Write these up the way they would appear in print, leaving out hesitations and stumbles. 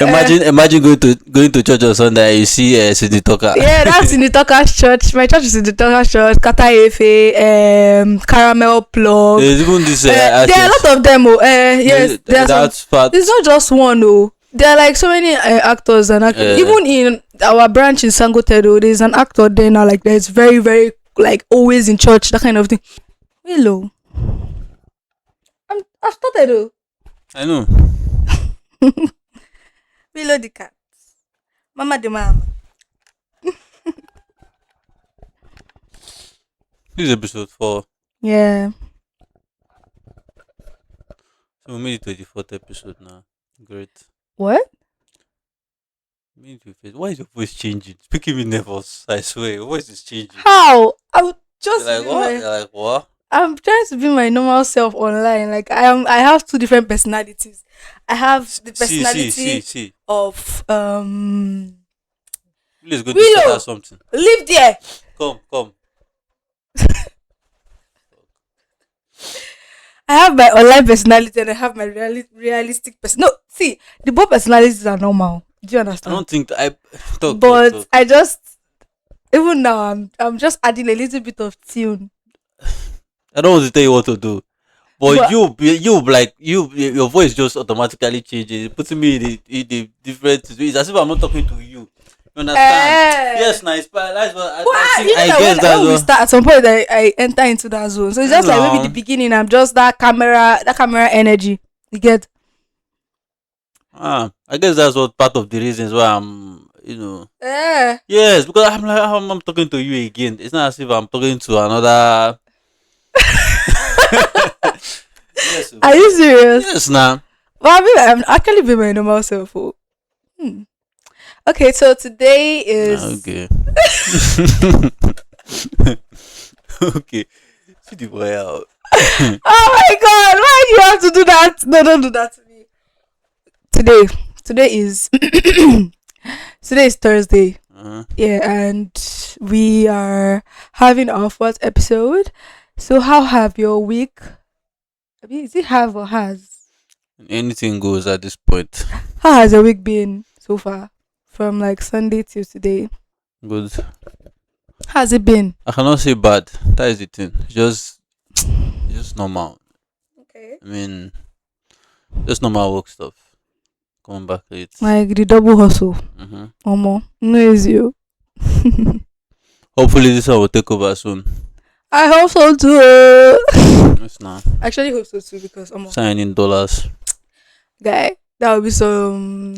Imagine going to church on Sunday. You see Cindy Talker. Yeah, that's in the Talker's church. My church is in the Talker's church. Kata Efe, Caramel Plug. There's even this. There are a lot of them. Yes, that's part. It's not just one. Oh, there are like so many actors and actors. Even in our branch in Sangotedo, there's an actor there now. Like that's very, very like always in church. That kind of thing. Willow. I've started though. I know. Willow the cat. Mama the mama. This is episode 4. Yeah. So we made it 24th episode now. Great. What? Why is your voice changing? It's making me nervous. I swear, your voice is changing. How? I would just You're like what? You're like what? I'm trying to be my normal self online. Like I have two different personalities. I have the personality of Let's go to start something. Live there. Come. I have my online personality and I have my realistic person. No, see, the both personalities are normal. Do you understand? I don't think talk. I just even now I'm just adding a little bit of tune. I don't want to tell you what to do, but your voice just automatically changes, putting me in the different. It's as if I'm not talking to you. You understand? Yes, nice. But that's what I guess that's when we start at some point. I enter into that zone, so it's just like maybe the beginning. I'm just that camera energy. You get? I guess that's what part of the reasons why I'm. Yeah. Yes, because I'm talking to you again. It's not as if I'm talking to another. Yes, are you serious? Yes, now. Well, I'm actually being my normal self. Okay, so today is okay. Okay, see the boy out. Oh my God! Why do you have to do that? No, don't do that to me. Today is today is Thursday. Yeah, and we are having our fourth episode. So how have your week? I mean, is it have or has? Anything goes at this point. How has your week been so far? From like Sunday till today. Good. How's it been? I cannot say bad. That is the thing. It's just normal. Okay. I mean, just normal work stuff. Coming back late. Like the double hustle. Omo, no is you. Hopefully this one will take over soon. I hope so too. Yes, nah. I actually hope so too because signing dollars. Guy, that would be some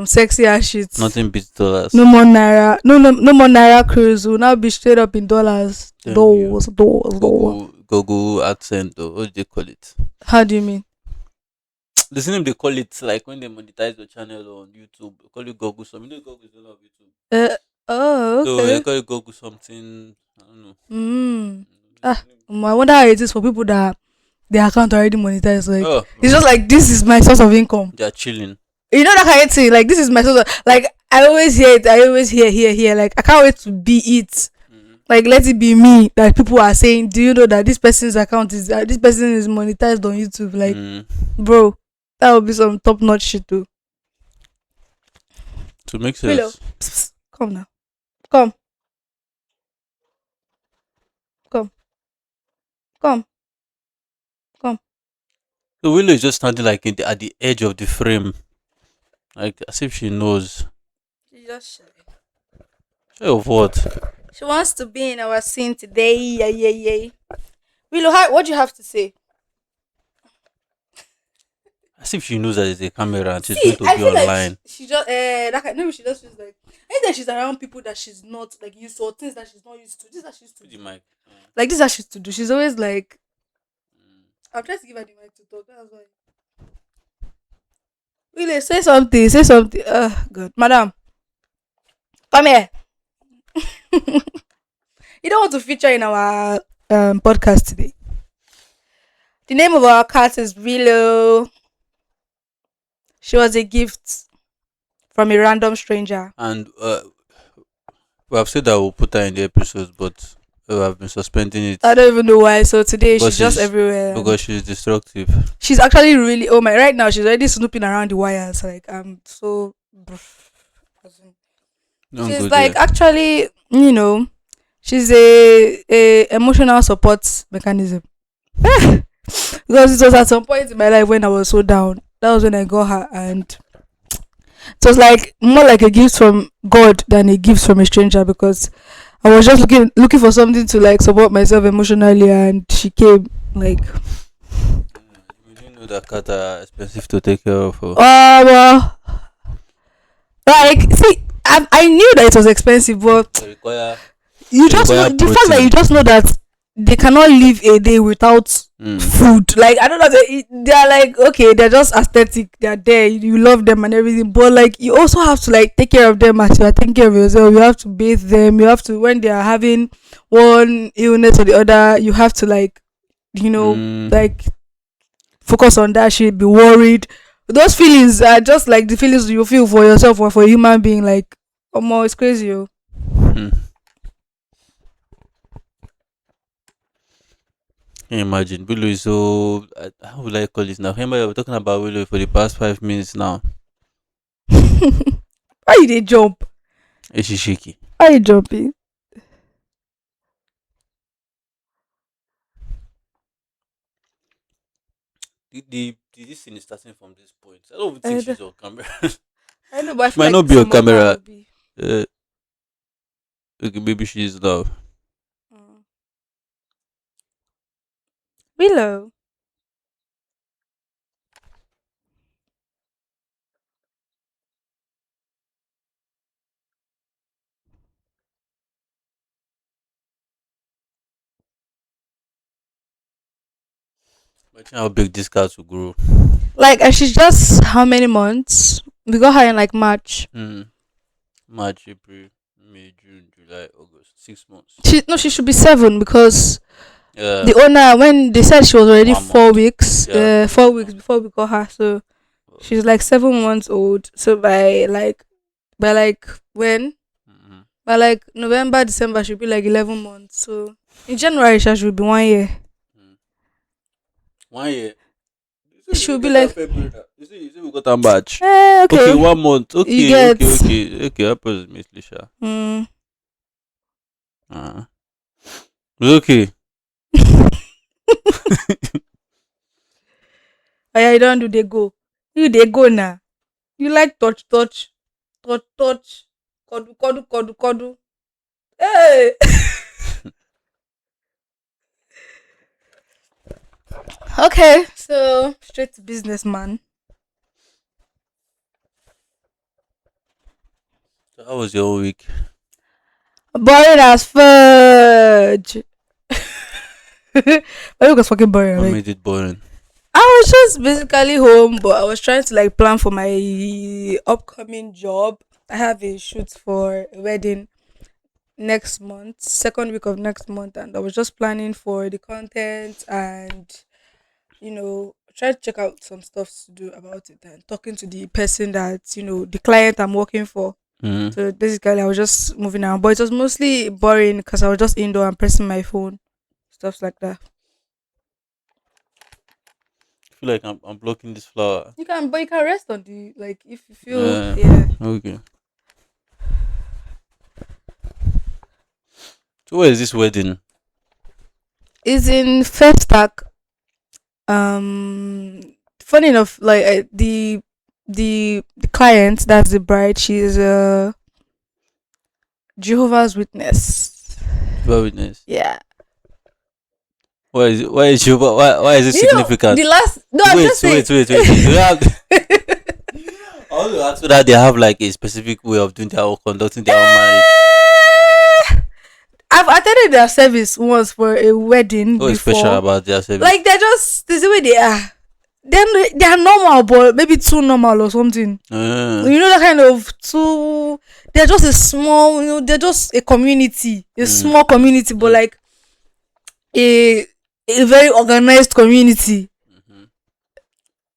sexy ass shit. Nothing beats dollars. No more naira. No more naira cruise. We'll now be straight up in dollars. Dollars. Google AdSense or what do they call it? How do you mean? The same they call it like when they monetize your channel on YouTube. They call it Google something. You know Google is a lot of YouTube. Oh, okay. So they call it Google something. I don't know. I wonder how it is for people that their account already monetized. Like it's just like this is my source of income. They're chilling. You know that kind of thing. Like this is my source of, like I always hear it. I always hear. Like I can't wait to be it. Like let it be me that people are saying. Do you know that this person's account is this person is monetized on YouTube? Like, bro, that would be some top notch shit too. To make sense. Willow, psst, come now, come. So Willow is just standing like at the edge of the frame, like as if she knows. She's just shy. Shy of what? She wants to be in our scene today. Yeah. Willow, what do you have to say? As if she knows that there's a camera and she's going to be online. Like she just maybe she just feels like anytime she's around people that she's not like used to, or things that she's not used to. This is that she's to do. Like this is that she's to do. She's always like I'm trying to give her the mic to talk. That's why. Willow, say something. God, madam, come here. You don't want to feature in our podcast today. The name of our cat is Willow. She was a gift from a random stranger. And we have said that we'll put her in the episodes, but we have been suspending it. I don't even know why. So today she's just everywhere. Because she's destructive. She's actually really right now she's already snooping around the wires. Like so As in, Don't she's go like there. actually, she's a emotional support mechanism. Because it was at some point in my life when I was so down. That was when I got her, and it was like more like a gift from God than a gift from a stranger, because I was just looking for something to like support myself emotionally, and she came like, You didn't know that cats are expensive to take care of. Oh. well, like, see, I knew that it was expensive, but They require you they just know require the fact that you protein. just know that they cannot live a day without Mm. food. Like, I don't know, they are like, okay, they're just aesthetic, they're there, you love them and everything, but like you also have to like take care of them as you are taking care of yourself. You have to bathe them, you have to, when they are having one illness or the other, you have to like, Mm. like focus on that shit, be worried. Those feelings are just like the feelings you feel for yourself or for a human being. Like, it's crazy. Oh. Mm. Can you imagine? Willow is so. How would I call this now? Remember, we're talking about Willow for the past 5 minutes now. Why you dey jump? Is she shaky? Why you jumping? The this thing is starting from this point. I don't even think I know, she's on camera. I know, but I She feel might like not be on some of her camera. will be. Uh, okay, maybe she is now. Mm. Willow. Imagine how big this cat will grow. Like, and she's just how many months? We got her in like March. Mm. March, April, May, June, July, August. 6 months. She should be 7, because Yeah. the owner, when they said she was already 1 month. 4 weeks, Yeah. 4 weeks before we got her, so she's like 7 months old. So by like when? Mm-hmm. By like November, December, she'll be like 11 months. So in January, she should be 1 year. Mm. 1 year. She'll be like, You see we got a match. okay. Okay, 1 month. You Okay, get. okay. Approximately, sure. Mm. Uh, okay. Oh yeah, you don't do they go. You they go now. You like touch, kodu. Hey. Okay, so straight to business, man. So how was your whole week? Boring as fudge. My week was fucking boring. What Like, made it boring? I was just basically home, but I was trying to like plan for my upcoming job. I have a shoot for a wedding next month, second week of next month, and I was just planning for the content and try to check out some stuff to do about it and talking to the person that the client I'm working for. Mm-hmm. So basically, I was just moving around, but it was mostly boring because I was just indoor and pressing my phone, stuff like that. I feel like I'm blocking this flower. But you can rest on the like if you feel Uh, yeah. okay. So where is this wedding? It's in first stack. Funny enough, like the client, that's the bride, she's a Jehovah's Witness. Jehovah Witness. Yeah. Why is it? Why is Jehovah? Why is it You know, significant? the last no, I'm Wait, just saying. wait. Do they have? I want to ask whether they have like a specific way of doing their or conducting their own marriage. I've attended their service once for a wedding What is special before. about their service? Like, they're just this is the way they are. Then they are normal, but maybe too normal or something. That kind of too. They're just a small. They're just a community, a small community, but like a very organized community. Mhm.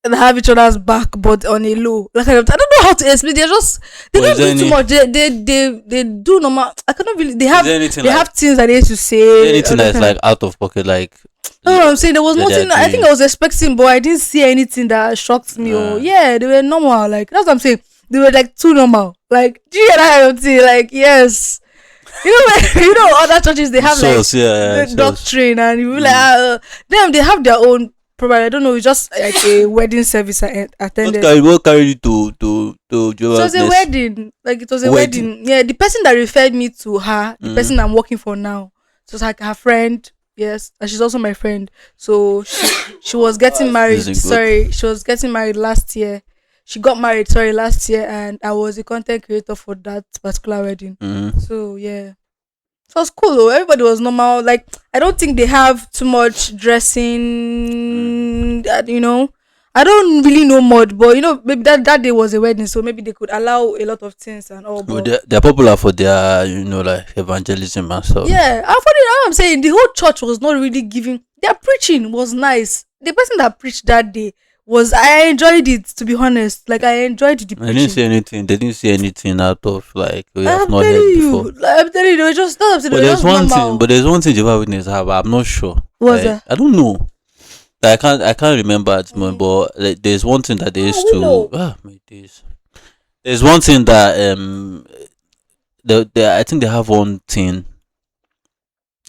And have each other's back, but on a low. Like, I don't know how to explain. They But don't do too much. They do normal. I cannot really. They is have there anything they like have things that they used to is there say. anything that's like out of pocket? Like No, I'm saying there was that they are nothing. I think doing? I was expecting, but I didn't see anything that shocked me. Or Uh, yeah, they were normal. Like, that's what I'm saying. They were like too normal. Like, do you hear that kind of thing? Like, yes. You know, you know, other churches they have like Sauce, yeah, the sauce. doctrine, and you be like, Mm. them they have their own. Probably I don't know. It's just like a wedding service I attended. What carried you to It Jehovah's was a Witness? wedding. Like it was a Wedding. wedding. Yeah, the person that referred me to her, the Mm. person I'm working for now, it was like her friend. Yes, and she's also my friend. So she was getting This married. is good. Sorry, she was getting married last year. She got married, sorry, last year, and I was a content creator for that particular wedding. Mm. So yeah. So it was cool though. Everybody was normal. Like I don't think they have too much Mm. dressing. You know, I don't really know much, but you know, maybe that day was a wedding, so maybe they could allow a lot of things and all. Well, But they're popular for their, like evangelism and stuff. yeah, I thought it. I'm saying the whole church was not really giving. Their preaching was nice. The person that preached that day was I enjoyed it. To be honest, like I enjoyed the I didn't preaching. see anything. They didn't see anything out of like we have I'm not telling heard before. you, like, I'm telling you, it was just that's what I'm saying, But it there's was just one thing. normal. But there's one thing Jehovah's Witness have. I'm not sure. What's Like that? I don't know. Like, I can't remember at the moment. Mm. But like, there's one thing that they used to. Willow. My days. There's one thing that I think they have one thing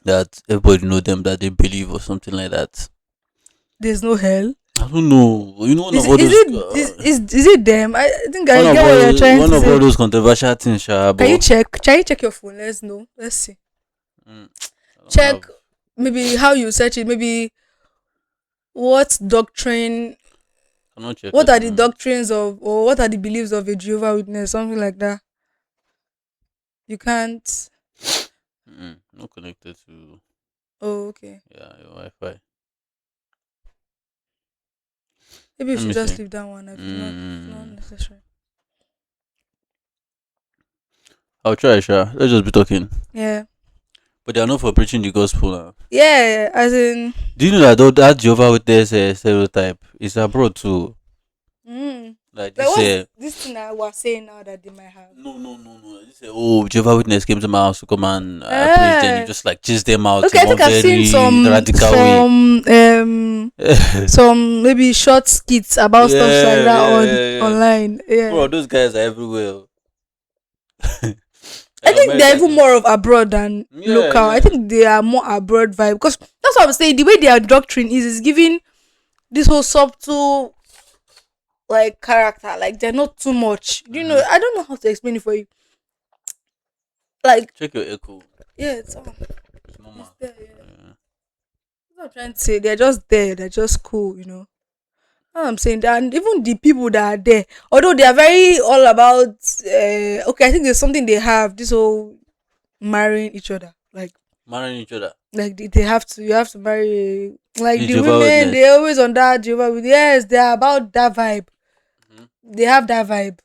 that everybody know them that they believe or something like that. There's no hell. I don't know. You know, one Is of it all is those. it is it them? I think I One of get what you're all trying one to of all say. those controversial things, sha, Can you but check? Can you check your phone? Let's know. Let's see. mm, I don't Check have. maybe how you search it. Maybe what doctrine? I'm not check What at are the the moment. doctrines of, or what are the beliefs of a Jehovah Witness? Something like that. You can't. Not connected to Oh, okay. your Wi-Fi. Maybe we Let should me just see. leave that one. If it's not Mm, necessary. I'll try, sure. Let's just be talking. Yeah. But they are not for preaching the gospel now. Yeah. As in. Do you know that that Jehovah Witness stereotype is abroad too? Mm, Like like this. what's this thing that we're saying now that they might have? No. This Jehovah Witness came to my house to come and preach, and you Eh. just like chase them out Okay, in I one think I've seen very radical way. some maybe short skits about stuff like that on Yeah. online. Yeah. Bro, those guys are everywhere. I Like think they're America, even more of abroad than yeah, local. I yeah. think they are more abroad vibe because that's what I'm saying. The way their doctrine is giving this whole subtle like character. Like they're not too much. You know, Mm-hmm. I don't know how to explain it for you. Like Check your echo. yeah, it's on. It's It's normal. there. Yeah. That's what I'm trying to say. They're just there. They're just cool. You know. I'm saying that, and even the people that are there, although they are very all about, okay, I think there's something they have this whole marrying each other, Marrying each other. like they have to, you have to marry, like The the Jehovah women, Witness. they always on that Jehovah yes, they're about that vibe. Mm-hmm. They have that vibe.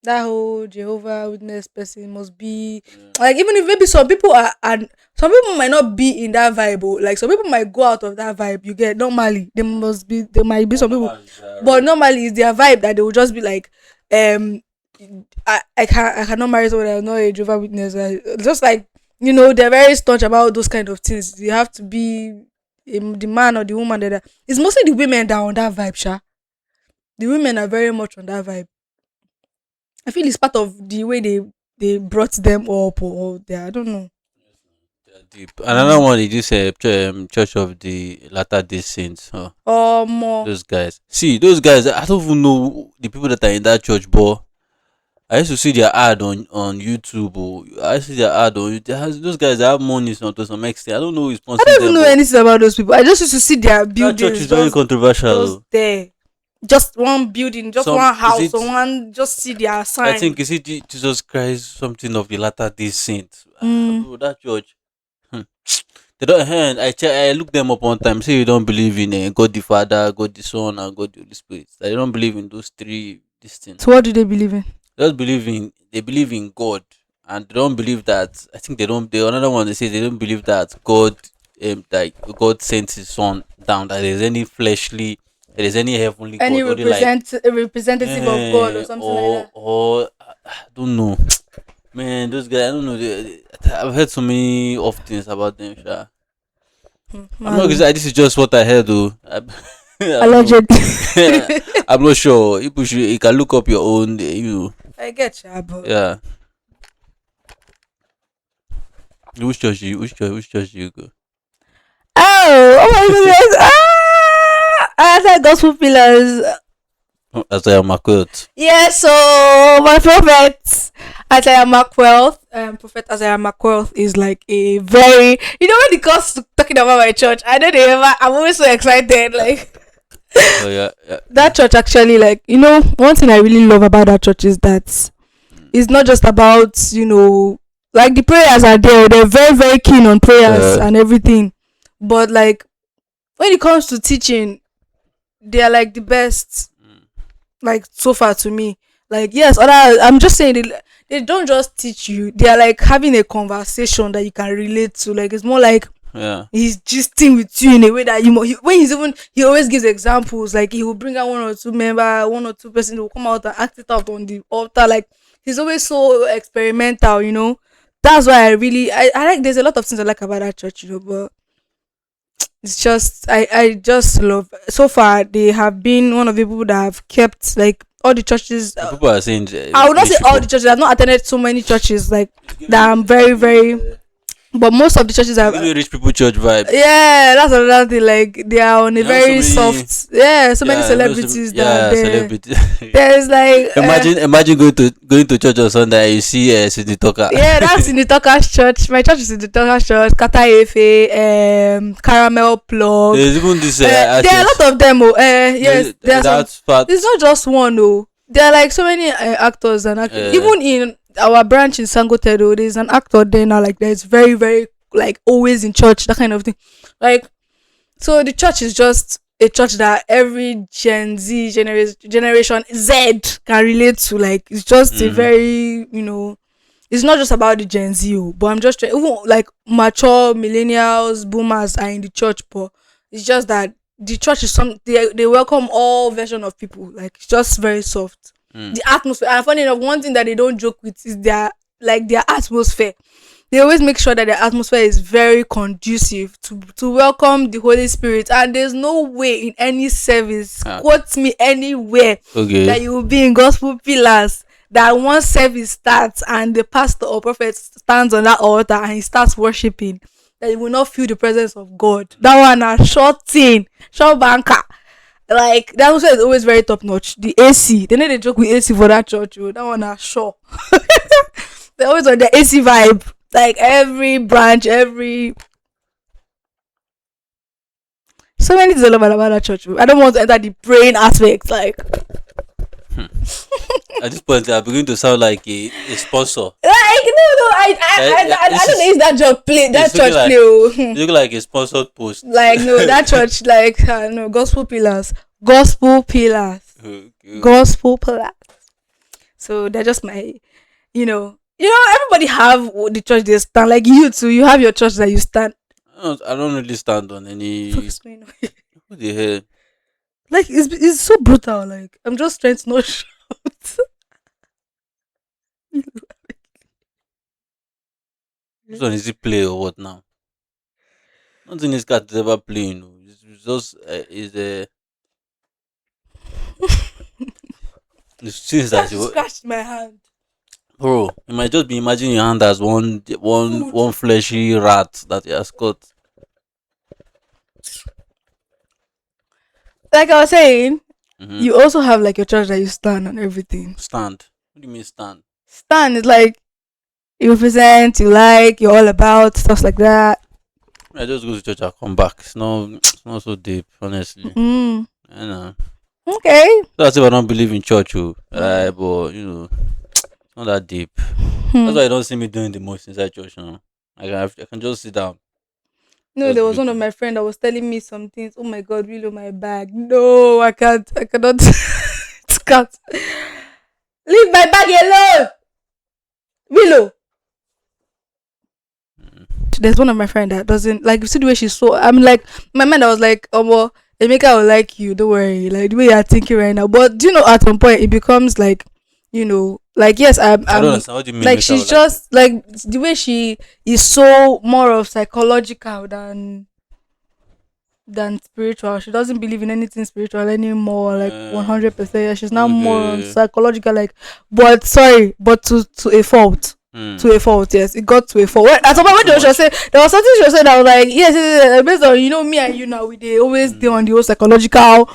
That whole Jehovah Witness person must be Yeah. like, even if maybe some people are, and some people might not be in that vibe. Oh, like some people might go out of that vibe. You get normally they must be. There might be some people, but normally it's their vibe that they will just be like, um, I cannot marry someone that is not a Jehovah Witness. Just like you know, they're very staunch about those kind of things. You have to be the man or the woman that. It's mostly the women that are on that vibe, sha. The women are very much on that vibe. I feel it's part of the way they brought them up, or they, I don't know. They're deep. Another one is this Church of the Latter Day Saints. Huh? More. Those guys. See, those guys. I don't even know the people that are in that church, but I used to see their ad on YouTube. Or I used to see their ad on YouTube. Those guys have money to some extent. I don't know who is I sponsoring don't even them, know but anything about those people. I just used to see their that church buildings is very controversial. just Though. there. Just one building, just Some one is house, it? or one just see their I sign. think is it Jesus Christ something of the Latter Day Saint. Mm. Bro, that church. Hmm. They don't. I looked them up one time. Say you don't believe in God the Father, God the Son, and God the Holy Spirit. They don't believe in those three. This thing. So what do they believe in? They believe in God, and they don't believe that. I think they don't. The another one they say they don't believe that God sent His Son down. That there's any fleshly, there is any heavenly Any God. Only like representative of God or something like that. or I don't know. Man, those guys, I don't know. I've heard so many of things about them. Sha. I'm not gonna Malo. say this is just what I heard, though. I don't know. Allegedly. I'm not sure. You can look up your own. You I get you, but yeah. Which church do you go? oh my goodness. I said gospel pillars. Isaiah McQuilt. Yeah, so my prophet Isaiah McQuell, Prophet Isaiah McQuell is like a very, when it comes to talking about my church, I don't ever, I'm always so excited. Like, Oh yeah, yeah. that church actually, like, one thing I really love about that church is that it's not just about, like the prayers are there, they're very, very keen on prayers Uh, and everything. But like, when it comes to teaching, they are like the best, mm, like so far to me. Like, yes, I'm just saying they don't just teach you, they are like having a conversation that you can relate to. Like, it's more like yeah. he's gisting with you in a way that when he always gives examples. Like, he will bring out one or two person who will come out and act it out on the altar. Like, he's always so experimental. That's why I like, there's a lot of things I like about that church, but it's just I just love, so far they have been one of the people that have kept like all the churches. And people are saying I would not rich say all people. the churches. I've not attended so many churches like It's that. giving, I'm very, very, but most of the churches it's are. giving rich people church vibes. Yeah, that's another thing. Like, they are on a You know, so very many. soft. Yeah, so many Yeah, you know, so, celebrities that are yeah, there. celebrity. There's like, Imagine going to church on Sunday and you see Cindy Talker. yeah, that's in the Talker's church. My church is in the Talker's church. Kata Efe, Caramel Plug. There's even this There are a artist. lot of them. Oh, yes, there are some. That's part. It's not just one. Oh, there are like so many actors and actors. Uh, Even in our branch in Sangotedo, there's an actor there now. Like, that's very, very, like, always in church. That kind of thing. Like, so the church is just a church that every Gen Z generation Z can relate to. Like, it's just a mm, very, it's not just about the Gen Z, but I'm just trying, even like mature millennials, boomers are in the church, but it's just that the church is they welcome all version of people. Like, it's just very soft. mm, The atmosphere, and funny enough, one thing that they don't joke with is their atmosphere. They always make sure that the atmosphere is very conducive to welcome the Holy Spirit. And there's no way in any service, ah, quote me anywhere, okay. that you will be in gospel pillars that one service starts and the pastor or prophet stands on that altar and he starts worshiping, that you will not feel the presence of God. That one a short thing, short banker. Like, that atmosphere is always very top notch. The AC, they know they joke with AC for that church. Oh. That one a sure. They always on the AC vibe. Like, every branch, so many things all about that church. Oh. I don't want to enter the praying aspect. Like, At this point, I'm beginning to sound like a sponsor. no, I don't know if that job play that It's looking church like play. Oh. it's looking like a sponsored post. Like, no, that church, like, no, gospel pillars, gospel pillars, Okay. gospel pillars. So they're just my, everybody have the church they stand. Like, you too, you have your church that you stand. I don't really stand on any. What's going on? What the hell? Like, it's so brutal. Like, I'm just trying to not shout. This one is it play or what now? Nothing is cat is ever playing. No. It's just is the things That that just you scratched my hand. bro. You might just be imagining your hand as Food. one fleshy rat that he has caught. Like I was saying, Mm-hmm. you also have like your church that you stand and everything. Stand. What do you mean stand? Stand is like you represent, you like, you're all about stuff like that. I just go to church and come back. It's not so deep, honestly. Mm. You know. Okay. That's if I don't believe in church, oh. Mm. But not that deep. That's Hmm. why you don't see me doing the most inside church. I can just sit down, No, just there be was one of looking. my friend that was telling me some things. Oh my god, Willow, my bag. No, I can't. I cannot. It can't. Leave my bag alone, Willow. Mm. There's one of my friend that doesn't like. You see the way she's so. I'm like, my mind. I was like, oh well, Emeka will like you. Don't worry. Like, the way you're thinking right now. But do you know, at some point it becomes like, like, yes, I don't I'm understand what do you mean. like, Make I she's would like you. just like the way she is so more of psychological than than spiritual. She doesn't believe in anything spiritual anymore, like Uh, 100%. Yeah, she's now more on okay. psychological, like, but sorry, but to a fault. Hmm. To a fault, yes, it got to a fault. At some Ah, point, too when she was much. saying, there was something she was saying, I was like, yes, yes, yes, based on, me and you now, we they always do Hmm. on the whole psychological,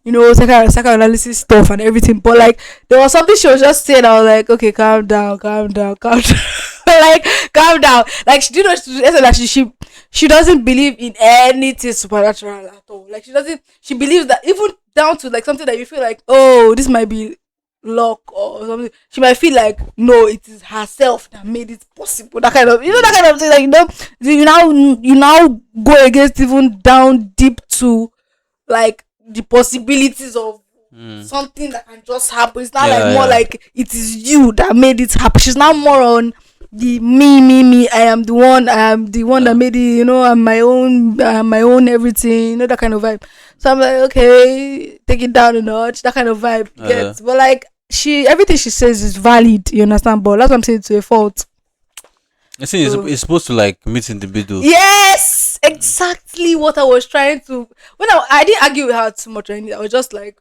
psychoanalysis stuff and everything. But like, there was something she was just saying. I was like, okay, calm down, calm down, calm down. Like, calm down. Like, she did not. She said that she doesn't believe in anything supernatural at all. Like, she doesn't. She believes that even down to like something that you feel like, oh, this might be luck or something. She might feel like, no, it is herself that made it possible. That kind of, that kind of thing. Like, you now go against even down deep to like the possibilities of Hmm. something that can just happen. It's not like Yeah, more yeah. like it is you that made it happen. She's now more on the me. I am the one. I am the one that Yeah. made it. I'm my own everything. That kind of vibe. So I'm like, okay, take it down a notch. That kind of vibe. Uh, Gets, but like everything she says is valid. You understand? But that's what I'm saying, to a fault. I think So it's supposed to like meet in the middle. yes, exactly what I was trying to. When I didn't argue with her too much or anything. I was just trying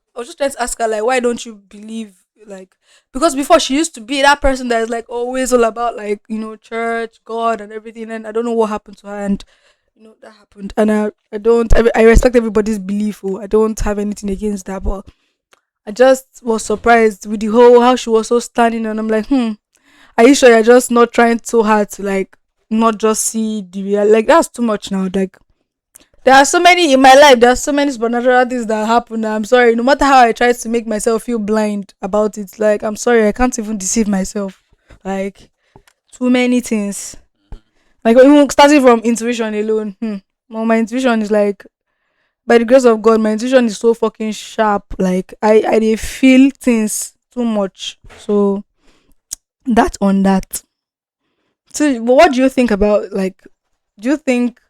to ask her like, why don't you believe, like, because before she used to be that person that is like always all about like church, God, and everything. And I don't know what happened to her, and that happened. And I don't I respect everybody's belief. I don't have anything against that, but I just was surprised with the whole how she was so standing, and I'm like, are you sure you're just not trying so hard to like not just see the real, like, that's too much now. Like, there are so many in my life, there are so many supernatural things that happen. I'm sorry, no matter how I try to make myself feel blind about it, like, I'm sorry, I can't even deceive myself. Like, too many things. Like, even starting from intuition alone. Well, my intuition is like, by the grace of God, my intuition is so fucking sharp. Like, I dey feel things too much. So that on that. So, but what do you think about, like, do you think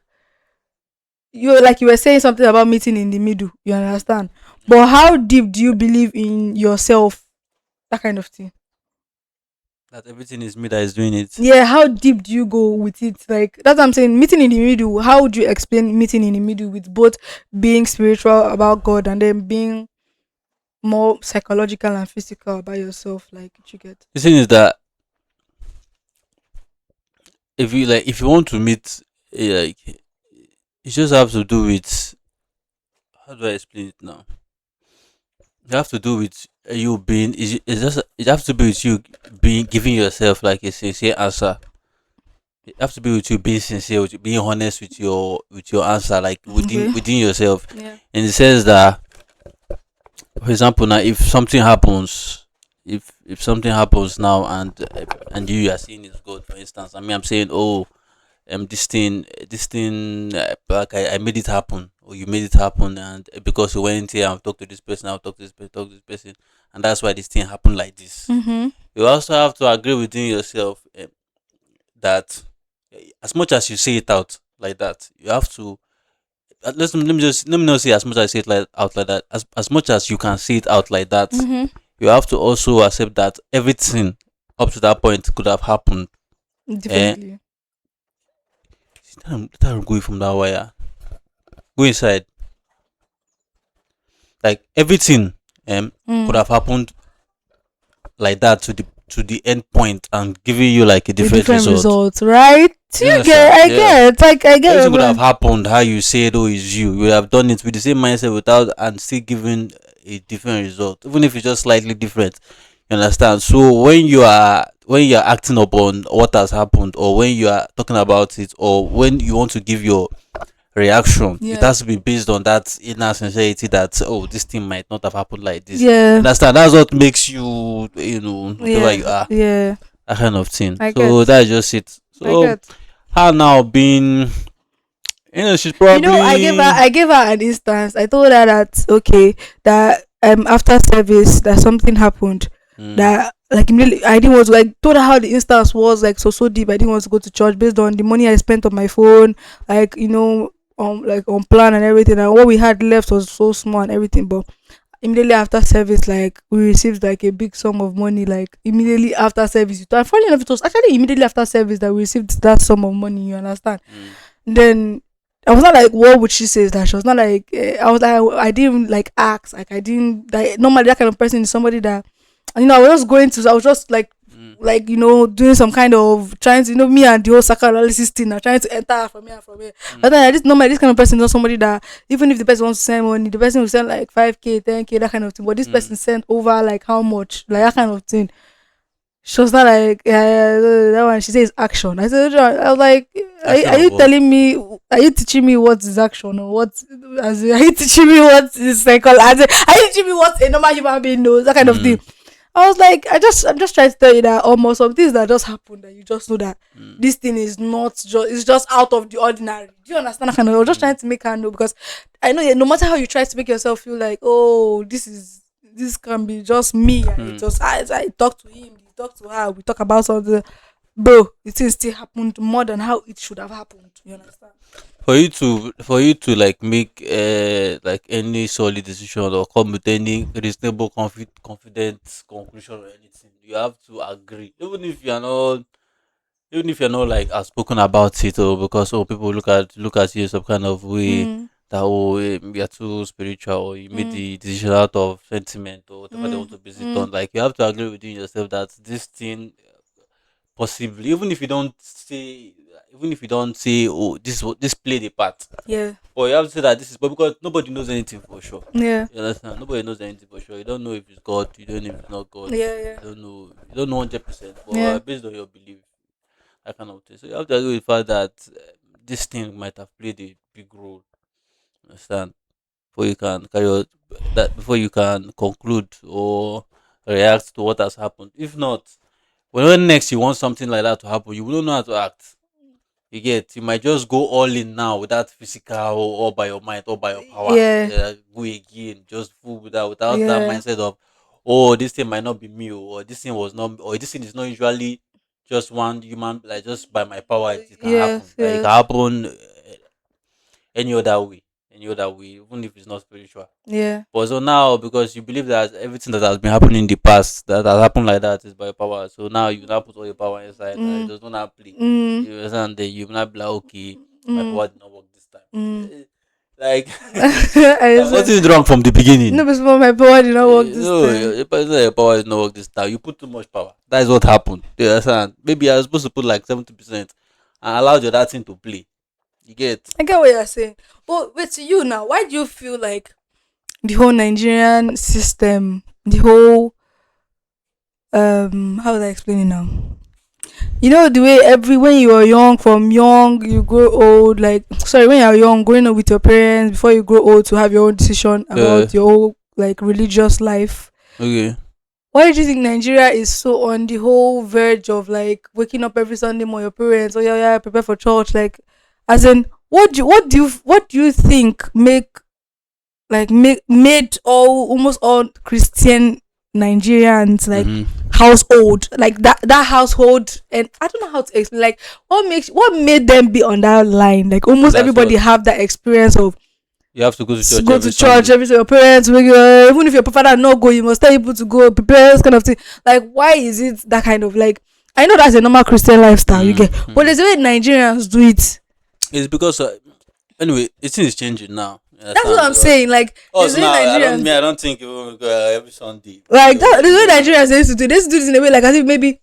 you were saying something about meeting in the middle? You understand? But how deep do you believe in yourself? That kind of thing. That everything is me that is doing it. Yeah, how deep do you go with it? Like, that's what I'm saying. Meeting in the middle. How would you explain meeting in the middle with both being spiritual about God and then being more psychological and physical about yourself? Like, you get. The thing is that if you want to meet, like, you just have to do with, how do I explain it now? You have to do with you being, it's just, it has to be with you being, giving yourself like a sincere answer. It have to be with you being sincere, with you being honest with your answer, like Okay. within yourself, Yeah. in the sense that, for example, now if something happens, if something happens now, and you are seeing it's God, for instance, I mean, I'm saying, oh, this thing, like, I made it happen, or you made it happen, and because you went here and talked to this person, I'll talk to this person, talk to this person, and that's why this thing happened like this. Mm-hmm. You also have to agree within yourself, that, as much as you say it out like that, you have to, let me not say as much as I say it like out like that, as much as you can say it out like that, Mm-hmm. you have to also accept that everything up to that point could have happened. Eh? Definitely. Let her go from that wire. Go inside. Like, everything could Mm. have happened like that to the end point and giving you like a A different different result. result, right? You You get, understand? I Yeah. get, like, I get Everything it, could have man. happened how you said, oh, it's you. You would have done it with the same mindset without, and still giving a different result, even if it's just slightly different. You understand? So when you are acting upon what has happened, or when you are talking about it, or when you want to give your reaction, it Yeah. has to be based on that inner sincerity that, oh, this thing might not have happened like this. Yeah. Understand? That's what makes you, whatever you Yeah. are, Yeah. that kind of thing. I So get. that's just it. I So get. her now being, she's I probably, gave her an instance. I told her that, okay, that after service that something happened, mm, that like immediately I didn't want to, like, told her how the instance was like so deep. I didn't want to go to church based on the money I spent on my phone, like, like on plan and everything, and what we had left was so small and everything. But immediately after service, like, we received like a big sum of money, like immediately after service. And funny enough, it was actually immediately after service that we received that sum of money. You understand? mm, Then I was not like, what would she say that? She was not like, I was like, I didn't like ask. Like, I didn't, like, normally that kind of person is somebody that, I was just going to, I was just Mm. like, doing some kind of trying to, me and the whole psychoanalysis thing, are trying to enter from here and from here. Mm. But then this normally, this kind of person is not somebody that, even if the person wants to send money, the person will send like 5K, 10K, that kind of thing. But this Mm. person sent over like how much, like that kind of thing. She was not like, yeah, that one. She says action. I was like, Action are of you what? telling me? Are you teaching me what is action or what? As in, are you teaching me what is psychology? Are you teaching me what a normal human being knows? That kind of thing. Mm. I was like, I'm just trying to tell you that almost some things that just happen that you just know that Mm. this thing is not just, it's just out of the ordinary. Do you understand? That kind of, I was just trying to make her know, because I know that no matter how you try to make yourself feel like, oh, this can be just me. And it Mm. just, I talk to him, he talk to her, we talk about something, bro. It thing still happened more than how it should have happened. You understand? For you to like make like any solid decision or come with any reasonable confident conclusion or anything, you have to agree, even if you're not like outspoken about it, or because people look at you some kind of way, Mm, that you're too spiritual, or you made mm, the decision out of sentiment or whatever they want mm, to base it mm. on. Like, you have to agree within yourself that this thing, possibly, even if you don't say, oh, this played a part, Yeah, but you have to say that this is, but because nobody knows anything for sure. yeah, You understand? Nobody knows anything for sure. You don't know if it's God. You don't know if it's not God. yeah, yeah, You don't know. You don't know 100%. But yeah. based on your belief, that kind of thing. So you have to agree with the fact that this thing might have played a big role. Understand? Before you can before you can conclude or react to what has happened. If not, when next you want something like that to happen, you wouldn't know how to act. You might just go all in now without physical, or by your mind, or by your power. Yeah, Go again, just full without that yeah, mindset of, oh, this thing might not be me, or this thing was not, or this thing is not usually just one human, like just by my power it can happen. yes, Like, it can yes, happen any other way, even if it's not spiritual. yeah. But so now, because you believe that everything that has been happening in the past that has happened like that is by your power, so now you now put all your power inside. It Mm, does not play. mm, You understand? Then you now be like, okay, my mm, power did not work this time. mm. Like, I what said, is wrong from the beginning? no, but my power did not work this No, time. your power did not work this time. You put too much power. That is what happened. You understand? Maybe I was supposed to put like 70% and allow the other thing to play. You get? I get what you're saying. But wait, to you now, why do you feel like the whole Nigerian system, the whole how would I explain it now? You know the way every when you are young, from young you grow old. Like sorry, when you are young, growing up with your parents before you grow old to have your own decision Uh, about your whole like religious life. okay. Why do you think Nigeria is so on the whole verge of like waking up every Sunday morning, your parents, oh yeah, yeah, prepare for church, like as in what do you think made almost all Christian Nigerians like Mm-hmm. household like that household, and I don't know how to explain like what made them be on that line, like almost That's everybody what have that experience of you have to go to church go every to church Sunday. every time your parents even if your father not go, you must tell people to go prepare this kind of thing. Like why is it that kind of like, I know that's a normal Christian lifestyle you get, but Mm-hmm. there's a way Nigerians do it. It's because anyway, it is changing now. You That's what understand? I'm Because saying, like there's a us way now, Nigerians I don't think we will go every Sunday. like No, that, there's a way no. Nigerians they used to do this in a way like as if maybe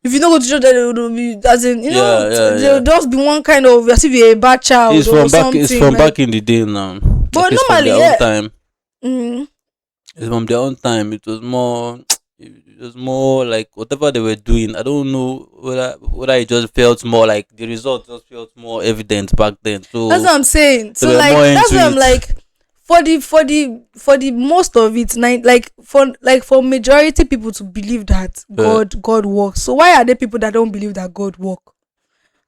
if you don't go to church, then they will be, as in, Yeah, yeah, they'll yeah. just be one kind of, as if you're a bad child or It's something. from Like, back in the day now. Like, but it's from normally, their own yeah. time. Mm, It's from their own time. It was more. It was more like whatever they were doing. I don't know whether it just felt more like the result just felt more evident back then. that's So what I'm saying. they So, were more like, that's into what I'm it. like. For the most of it, for majority people to believe that Uh, God works. So why are there people that don't believe that God work?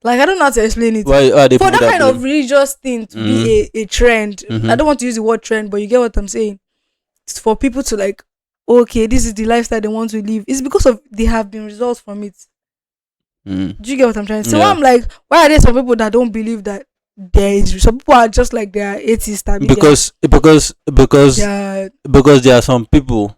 Like I don't know how to explain it. why are they For people that that kind of believe? religious thing to Mm-hmm. be a trend, I Mm-hmm. don't want to use the word trend, but you get what I'm saying. It's for people to like, okay, this is the lifestyle they want to live. It's because of they have been results from it. Mm. Do you get what I'm trying to say? So Yeah. I'm like, why are there some people that don't believe that there is, some people are just like they are atheists, I mean Because they are there are some people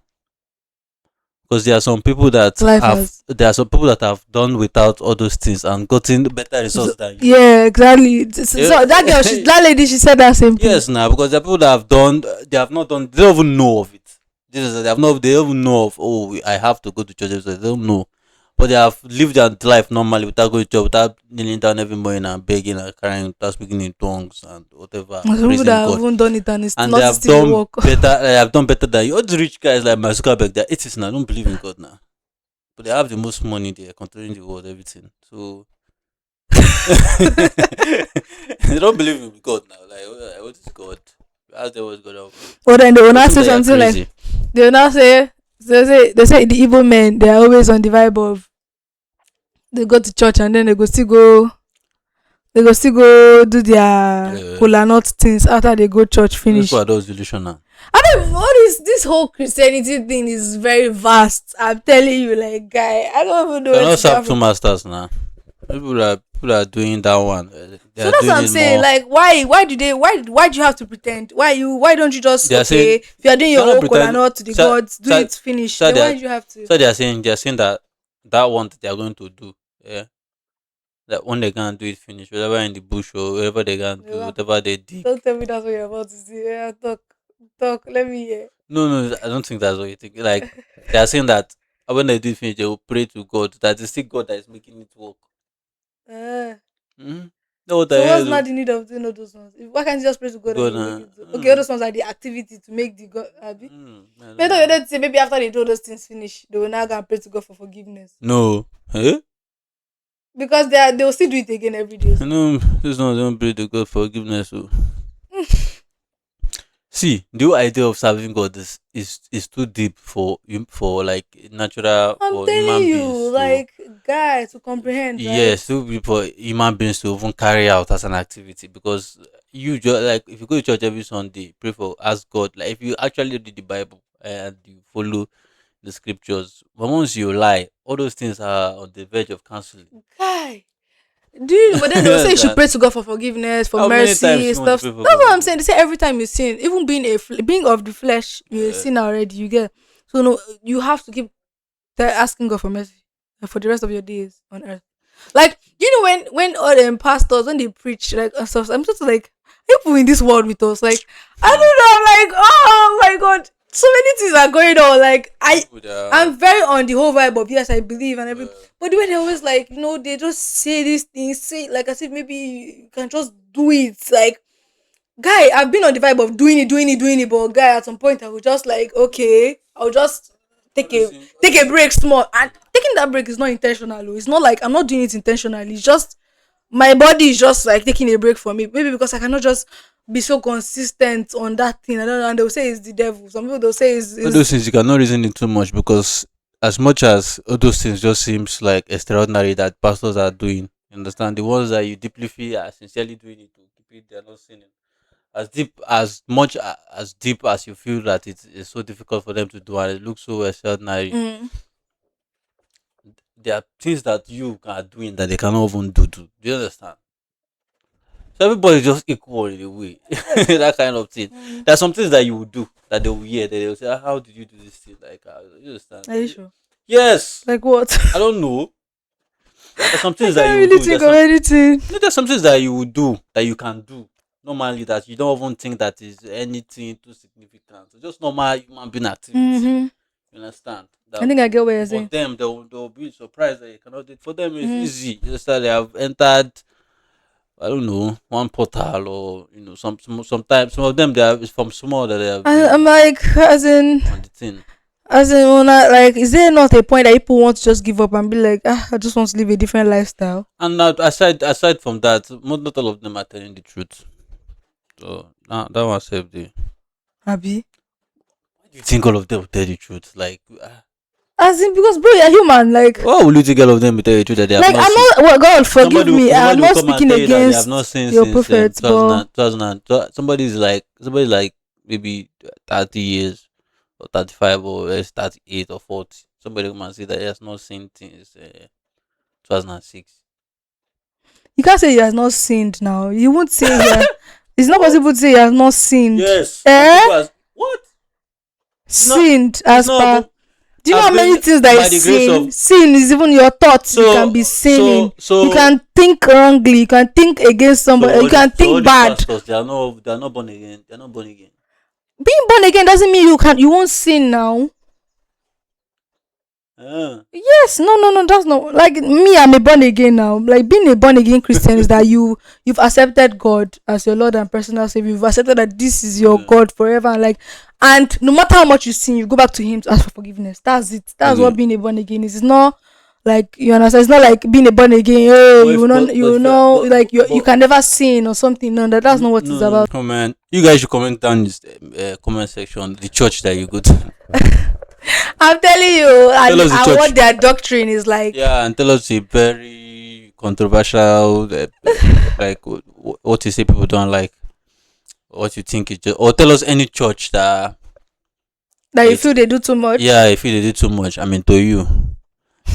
Because there are some people that Life have has. there are some people that have done without all those things and gotten better results than you. Yeah, exactly. So Yeah. that girl, that lady, she said that same thing. Yes, now because there are people that have done, they have not done, they don't even know of it. This is, they don't even know of, oh, I have to go to church. They don't know, but they have lived their life normally without going to church, without kneeling down every morning and begging and crying, without speaking in tongues and whatever, Some people praising that God. haven't done it and it's And they not have still a done work. better. They have done better than you. All the rich guys like Mark Zuckerberg, they're atheists now. Don't believe in God now, but they have the most money. They are controlling the world, everything. So they don't believe in God now. Like, what is God? Ask them what's God. But then they will They not think say that you're something like, crazy. they will not say, they say the evil men, they are always on the vibe of, they go to church and then they go still go do their kola nut things after they go church Those finish. people are those delusional. I mean, what is this whole Christianity thing is very vast. I'm telling you, like, guy, I don't even know They're where not to serve start two from. masters now. People are doing that one. They So are that's what doing I'm it saying. more. Like, why do you have to pretend? Why don't you just, They are okay, saying if you are doing they're your not own kola pretending. nut to the So, gods, do so, it, finish. so Then they why are do you have to? so they are saying that one that they are going to do. Yeah. That when they can do it finish, whatever in the bush or whatever they can do, Yeah, whatever they dig. don't tell me that's what you're about to say. Yeah, talk. Let me hear. No, I don't think that's what you think. Like they are saying that when they do it finish, they will pray to God. That is still God that is making it work. Uh, Mm-hmm. No, what the so what's hell? not the need of doing all those ones? Why can't you just pray to God and God, you make it? Okay, all those ones are the activity to make the God. I Maybe don't know. they say maybe after they do all those things finish, they will now go and pray to God for forgiveness No, eh? because they will still do it again every day. So. No, this one don't pray to God forgiveness. Oh. See, the whole idea of serving God is too deep for like natural I'm for telling human you, beings to like, guy, to comprehend, right? yes, too deep for human beings to even carry out as an activity because you just like if you go to church every Sunday, pray for ask God like if you actually read the Bible and you follow the scriptures, but once you lie, all those things are on the verge of canceling. Guy, do you? But then they will say you Yes, should and pray to God for forgiveness, for how many times mercy, you want to stuff. pray for That's God what I'm saying. They forgiveness? say every time you sin, even being of the flesh, you Uh, sin already. You get so no, you have to keep asking God for mercy for the rest of your days on earth. Like when all them pastors when they preach like stuff, I'm just like people in this world with us. Like I don't hmm, know. I'm like oh my god, so many things are going on. Like people that are, I'm very on the whole vibe of yes I believe and every. uh, But the way they always like they just say these things, say it like as if maybe you can just do it. Like guy, I've been on the vibe of doing it, but guy, at some point I will just like, okay, I'll just all take those a things, all take those a things. break small. And taking that break is not intentional. Oh. It's not like I'm not doing it intentionally. It's just my body is just like taking a break for me. Maybe because I cannot just be so consistent on that thing. I don't know. And they'll say it's the devil. Some people they'll say All those is things you cannot reason it too much because as much as all those things just seems like extraordinary that pastors are doing, you understand the ones that you deeply feel are sincerely doing it to keep it, they're not sinning. As deep as much as deep as you feel that it's so difficult for them to do and it looks so extraordinary, mm, there are things that you are doing that they cannot even do. Do you understand? So everybody is just equal in a way. That kind of thing. mm. There are some things that you will do that they will hear. That they will say, "Ah, how did you do this thing?" Like, you understand? Are you sure? Yes. Like what? I don't know. There's some I things that can't you will really do. think of anything. There's some things that you will do that you can do normally that you don't even think that is anything too significant. So just normal human being activity. Mm-hmm. You understand? I That think I get what you're for saying. them they'll be surprised that you cannot do it. For them it's Mm. easy. You understand? They have entered I don't know one portal or sometimes some of them they are from small that they have I'm been like, on the thing. when like, is there not a point that people want to just give up and be like, I just want to live a different lifestyle? And now aside from that, not all of them are telling the truth. So that one saved the. Abi? Why do you think all of them will tell the truth? Like, As in, because bro, you're human. why will you think all of them will tell the truth that they have Like not I'm seen? not. Well, God forgive me. I'm Somebody will not come and speaking tell you that they have not against seen your since prophets, but 2000 somebody like maybe 30 years or 35 or 38 or 40. Somebody come and say that he has not seen things 2006. you can't say he has not sinned. Now you won't say here. It's not What? possible to say he has not sinned. Yes, some Eh? people has what? It's not. Sinned It's as not per about. Do you know how many things by that the is grace sin? of Sin is even your thoughts. You so can be sinning. so You can think wrongly. You can think against somebody. You can so all think these bad. pastors they are not born again. They are not born again. Being born again doesn't mean you won't sin now. Ah. Yes, no, that's not like me. I'm a born again now. Like being a born again Christian is that you've accepted God as your Lord and personal Savior. You've accepted that this is your Okay. God forever, and no matter how much you sin, you go back to Him to ask for forgiveness. That's it. That's what Okay. being a born again is. It's not like you understand. It's not like being a born again. Oh, But if you but will if you are- know like you but can never sin or something. No, that's not what it's no, about. comment. You guys should comment down in this comment section the church that you go to. I'm telling you, Tell us the and church. what their doctrine is like. Yeah, and tell us a very controversial, like what you say people don't like, what you think is just, or tell us any church That that you feel they do too much. yeah, if they do too much, I mean to you,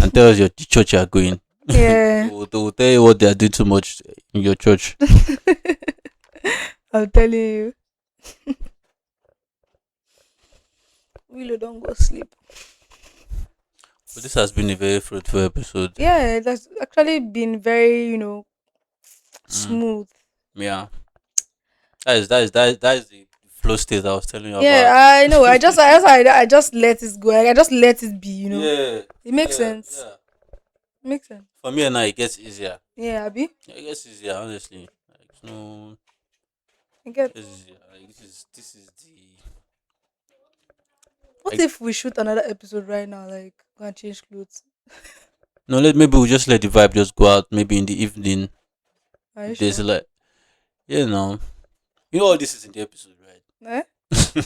and tell us the church you are going. Yeah. We'll tell you what they are doing too much in your church. I'm telling you. Willow, don't go sleep. But this has been a very fruitful episode. Yeah, that's actually been very, Mm, smooth. yeah, that is the flow state I was telling you Yeah, about. I know. I just let it go. I just let it be. Yeah, It makes yeah, sense. yeah. It makes sense. For me and I, it gets easier. Yeah, Abby. Yeah, it gets easier, honestly. Like, no, I get. this is like, this is the What like if we shoot another episode right now? Like, go and change clothes. no. Maybe we just let the vibe just go out. Maybe in the evening, Are you if there's sure? like you know, all this is in the episode, right? Eh?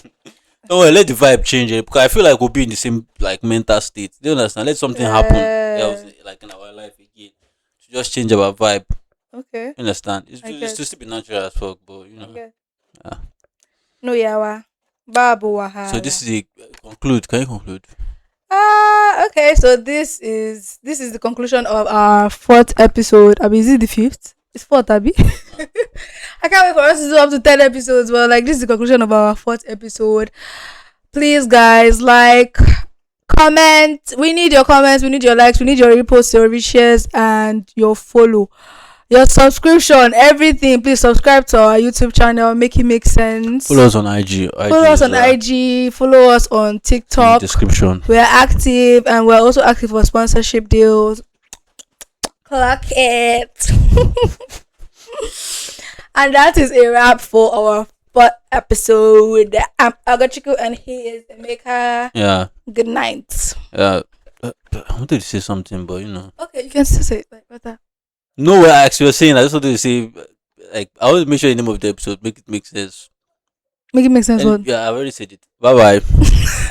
Don't worry, let the vibe change it because I feel like we'll be in the same like mental state. Do you understand? Let something happen else like in our life again to just change our vibe. Okay. You understand? It's I to, it's get. to still be natural as fuck, but I get. yeah. No yawa. Babu So wahala. this is a conclude. Can you conclude? Okay, so this is the conclusion of our fourth episode. Abby, is it the fifth? It's fourth, Abby. I can't wait for us to do up to 10 episodes. But like this is the conclusion of our fourth episode. Please, guys, like, comment. We need your comments, we need your likes, we need your reposts, your reshares, and your follow. Your subscription, everything. Please subscribe to our YouTube channel. Make it make sense. Follow us on IG. Follow us on IG. Follow us on In the TikTok. description. We are active and we're also active for sponsorship deals. Clock it. And that is a wrap for our fourth episode. I'm Agachiku and he is Emeka. Yeah. Good night. I wanted to say something, but Okay, you can still say it like better. No, what I actually was saying, I just wanted to say, like, I always make sure the name of the episode make it make sense. Make it make sense. What? Yeah, I already said it. Bye bye.